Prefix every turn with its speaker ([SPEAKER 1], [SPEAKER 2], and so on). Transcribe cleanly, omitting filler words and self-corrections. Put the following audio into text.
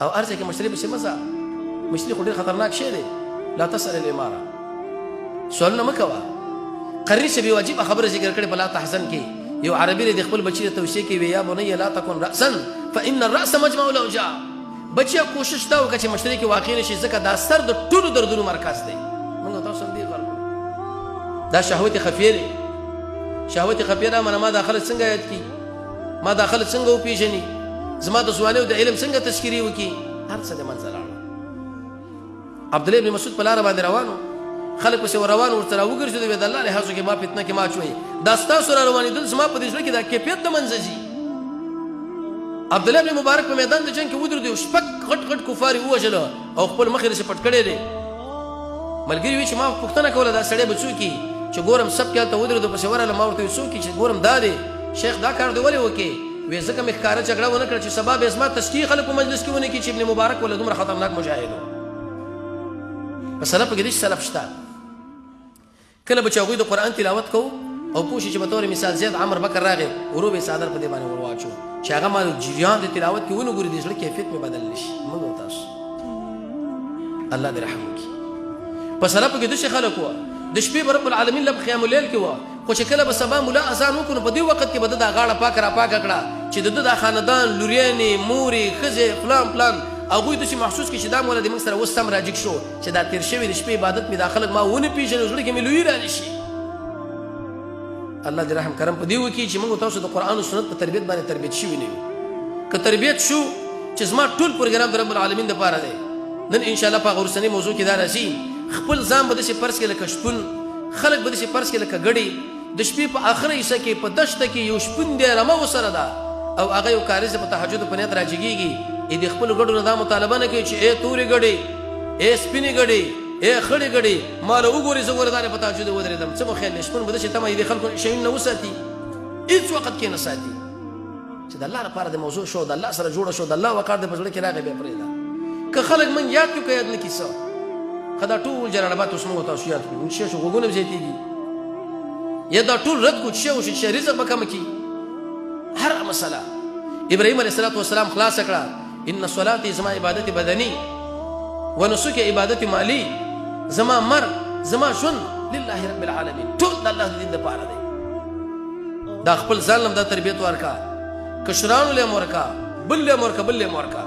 [SPEAKER 1] او هر ځای کې مشتري پسې مه ځه. مشتري خو ډېر خطرناک شی دی. لا تسأل الاماره، سوالونه مه کوه. قرني صاحب یو عجیبه خبره ذکر کړې په لا تحزن کې. یو عربي دی د خپل بچي ته توصیه کوي، یا بني لا تكن رأسا فإن الرأس مجمع الأوجاع. بچیا کوشش دا وکړه چې مشتري کې واقع نشي، ځکه دا سر د ټولو دردونو مرکز دی. موږ تاسو هم دې غواړو. دا شهوت خفیه دی. شهوت خفیه دا ما داخله څنګه یاد کی، ما داخله څنګه وپیژني، زما د ځوانۍ او د علم څنګه تذکیري وکي، هر څه د منځه لاړو. عبد الله بن مسعود په لاره باندې روانو، خلک پسې روان ورته راوګرځېدل، ویل د الله لحاظو کې ما فتنه کې ما اچوئ، دا ستاسو را روانېدل زما په دې زړه کې دا کیفیت د منځه ځي. عبد الله بن مبارک په میدان د جنګ کې ودرېد، یو شپږ غټ غټ کفار یې ووژله او خپل مخ یې داسې پټ کړی دی. ملګري وایي چې ما پوښتنه کوله دا سړی به څوک وي چې ګورم سب کې هلته ودرېدو، پسې ورغلم، ما ورته ویل څوک چې ګورم دا دی. شیخ دا کار دې ولې وکړې؟ وایي ځکه مې ښکاره جګړه ونه کړه چې سبا به زما تزکیې خلک په مجلس کې ونه کړي چې ابن مبارک ولا دومره خطرناک مجاهد و. په سلف کې داسې سلف شته. کله به چې هغوی د قرآن تلاوت کوو او پوه شي چې به طور مثال زید عمر بکر راغی، ورو به یې څادر په دې باندې ور واچو چې هغه ما جریان د تلاوت کې ونه ګوري، د زړه کیفیت مې بدل نه شي. موږ او تاسو الله دې رحم وکړي. په سلفو کې داسې خلک وه، د شپې به رب العالمین له قیام الليل کې وه، خو چې کله به سبا ملا اذان وکړو په دې وخت کې به د دا غاړه پاکه را پاکه کړه چې د ده دا خاندان، لوریانې، مورې، ښځې، فلان فلان، هغوی داسې محسوس کړي چې دا مولا د موږ سره اوس سم راجګ شو چې دا تېر شوی د شپې عبادت مې دا خلک ما ونه پېژني، زړه کې مې لویي را نه شي. الله دې رحم کرم په دې وکړي چې موږ تاسو د قرآن او سنت په تربیت باندې تربیت شوي نه یو. که تربیت شو چې زما ټول پروګرام د رب العالمین دپاره دی، نن انشاءالله په هغه وروستنۍ موضوع کې دا راځي، خپل ځان به داسې فرض کړي لکه شپون، خلک به داسې فرض کړي لکه ګډې. د شپې په آخره حصه کې په دشته کې یو شپون دی، رمه ورسره ده او هغه یو کاریز په تهجد په نیت راجګېږي. د خپلو ګډو نه دا مطالبه نه کوي چې ای تورې ګډې، ای سپینې ګډې، ای خړې ګډې، ما له وګورې زه ګورې دا په تهجد ودرېدم. څه مو خیال دی شپون به داسې تمه د خلکو شیون نه وساتي، هېڅ وخت کې نه ساتي چې د الله لپاره د موضوع شو، د الله سره جوړه شو، د الله وقار د په زړه کې راغی، بیا پرېږده. که خلک من یاد کړو که یاد نه کړي څه، که دا ټول جلالباد اوس موږ تاسو یاد کړو، چې شو غوږونه به زیاتېږي، یا دا ټول رد کړو چې وشي چې رزق به کمه کړي. هر مسله ابراهیم علیه السلام خلاصه کړه، ان صلاتي زما عبادت بدني ونسک عبادت مالی، زما مر زما ژوند لله رب العالمین، ټول د الله د دین دپاره دی. دا خپل ځان لم دا تربیت ورکړه، کشرانو له ورکړه، بل له ورکړه، بل له ورکړه.